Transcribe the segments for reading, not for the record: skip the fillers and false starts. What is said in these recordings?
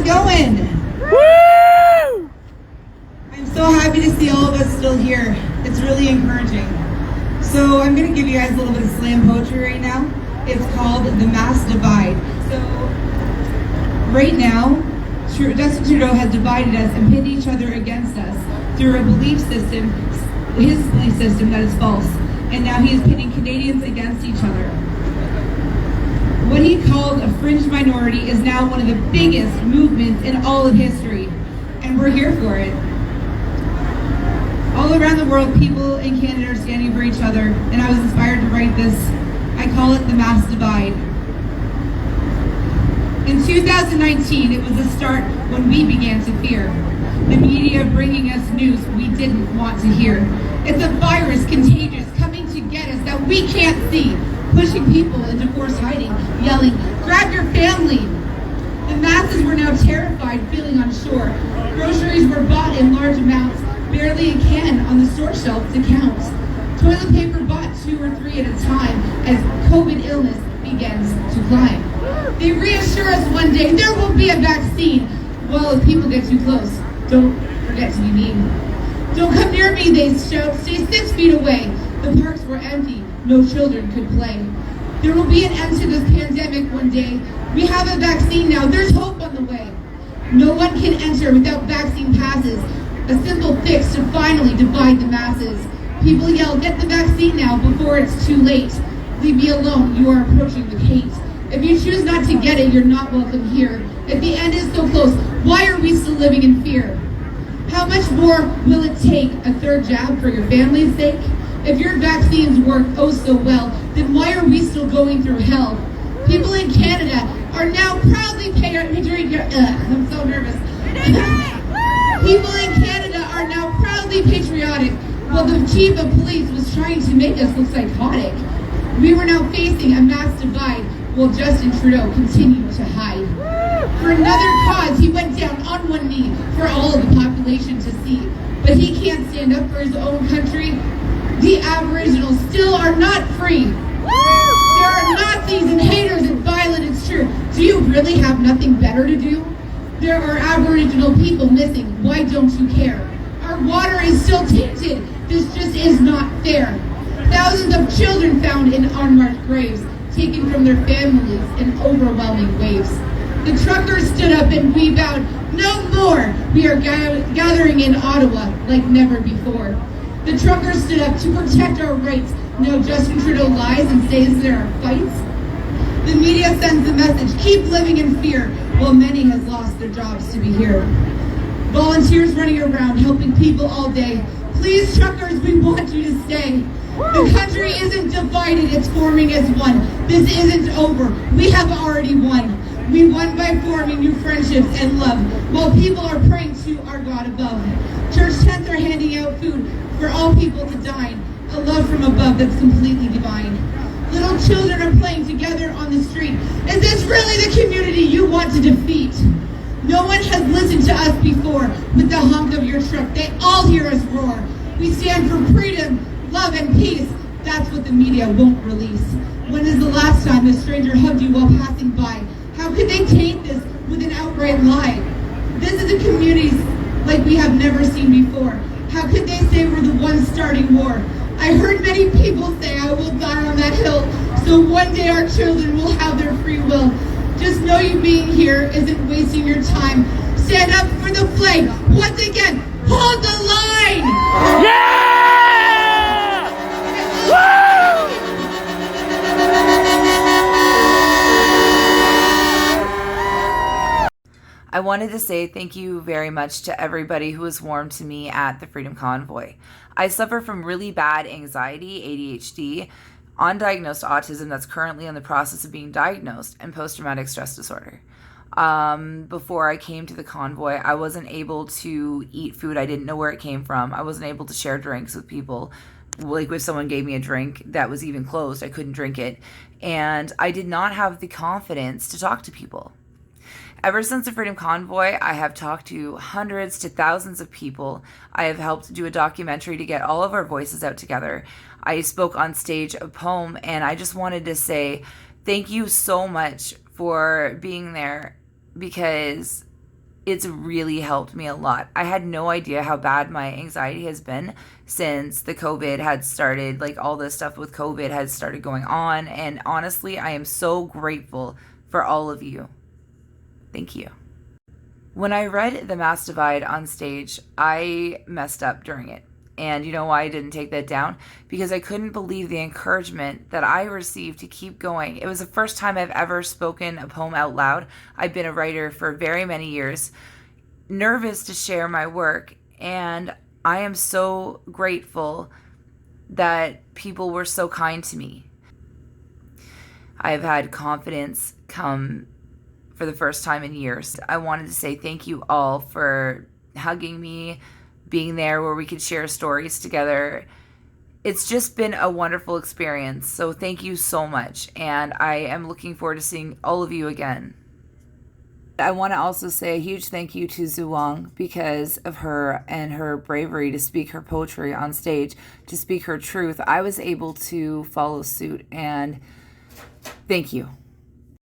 it going? Woo! I'm so happy to see all of us still here. It's really encouraging. So I'm going to give you guys a little bit of slam poetry right now. It's called The Mass Divide. So right now, Justin Trudeau has divided us and pitted each other against us through a belief system, his belief system that is false. And now he is pitting Canadians against each other. What he called a fringe minority is now one of the biggest movements in all of history, and we're here for it. All around the world, people in Canada are standing for each other, and I was inspired to write this. I call it The Mass Divide. In 2019, it was a start when we began to fear. The media bringing us news we didn't want to hear. It's a virus, contagious, coming to get us that we can't see, pushing people into forced hiding, yelling, "Grab your family!" The masses were now terrified, feeling unsure. Groceries were bought in large amounts, barely a can on the store shelf to count. Toilet paper bought 2 or 3 at a time as COVID illness begins to climb. They reassure us one day there will be a vaccine. Well, if people get too close, don't forget to be mean. "Don't come near me," they shout, "stay 6 feet away." The parks were empty, no children could play. There will be an end to this pandemic one day. We have a vaccine now, there's hope on the way. No one can enter without vaccine passes, a simple fix to finally divide the masses. People yell, "Get the vaccine now before it's too late." Leave me alone, you are approaching the gate. If you choose not to get it, you're not welcome here. If the end is so close, why are we still living in fear? How much more will it take? A 3rd jab for your family's sake? If your vaccines work oh so well, then why are we still going through hell? People in Canada are now proudly I'm so nervous. People in Canada are now proudly patriotic, while the chief of police was trying to make us look psychotic. We were now facing a mass divide, while Justin Trudeau continued to hide. For another cause, he went down on one knee for all of the population to see. But he can't stand up for his own country. The Aboriginals still are not free. There are Nazis and haters and violent, it's true. Do you really have nothing better to do? There are Aboriginal people missing. Why don't you care? Our water is still tainted. This just is not fair. Thousands of children found in unmarked graves, taken from their families in overwhelming waves. The truckers stood up and we vowed, no more. We are gathering in Ottawa like never before. The truckers stood up to protect our rights. Now Justin Trudeau lies and says there are fights. The media sends the message, keep living in fear, while many has lost their jobs to be here. Volunteers running around helping people all day. Please, truckers, we want you to stay. The country isn't divided, it's forming as one. This isn't over, we have already won. We won by forming new friendships and love, while people are praying to our God above. Church tents are handing out food for all people to dine, a love from above that's completely divine. Little children are playing together on the street. Is this really the community you want to defeat? No one has listened to us before with the honk of your truck. They all hear us roar. We stand for freedom, love, and peace. That's what the media won't release. When is the last time a stranger hugged you while passing by? How could they taint this with an outright lie? This is a community like we have never seen before. How could they say we're the ones starting war? I heard many people say I will die on that hill, so one day our children will have their free will. Just know you being here isn't wasting your time. Stand up for the flag. Once again, hold the line! Yeah! Woo! I wanted to say thank you very much to everybody who was warm to me at the Freedom Convoy. I suffer from really bad anxiety, ADHD, undiagnosed autism that's currently in the process of being diagnosed, and post-traumatic stress disorder. Before I came to the convoy, I wasn't able to eat food. I didn't know where it came from. I wasn't able to share drinks with people. Like if someone gave me a drink that was even closed, I couldn't drink it. And I did not have the confidence to talk to people. Ever since the Freedom Convoy, I have talked to hundreds to thousands of people. I have helped do a documentary to get all of our voices out together. I spoke on stage a poem, and I just wanted to say thank you so much for being there, because It's really helped me a lot. I had no idea how bad my anxiety has been since the COVID had started, like all this stuff with COVID had started going on. And honestly, I am so grateful for all of you. Thank you. When I read The Mass Divide on stage, I messed up during it. And you know why I didn't take that down? Because I couldn't believe the encouragement that I received to keep going. It was the first time I've ever spoken a poem out loud. I've been a writer for very many years, nervous to share my work, and I am so grateful that people were so kind to me. I've had confidence come for the first time in years. I wanted to say thank you all for hugging me, being there where we could share stories together. It's just been a wonderful experience. So thank you so much. And I am looking forward to seeing all of you again. I want to also say a huge thank you to Zhuang because of her and her bravery to speak her poetry on stage, to speak her truth. I was able to follow suit, and thank you.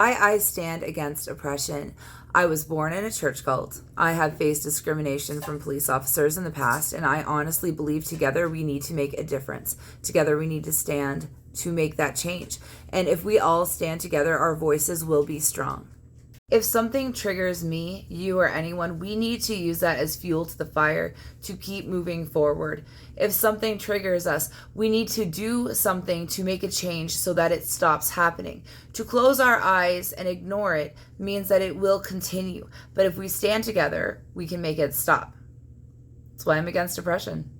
I stand against oppression. I was born in a church cult. I have faced discrimination from police officers in the past, and I honestly believe together we need to make a difference. Together we need to stand to make that change. And if we all stand together, our voices will be strong. If something triggers me, you, or anyone, we need to use that as fuel to the fire to keep moving forward. If something triggers us, we need to do something to make a change so that it stops happening. To close our eyes and ignore it means that it will continue. But if we stand together, we can make it stop. That's why I'm against oppression.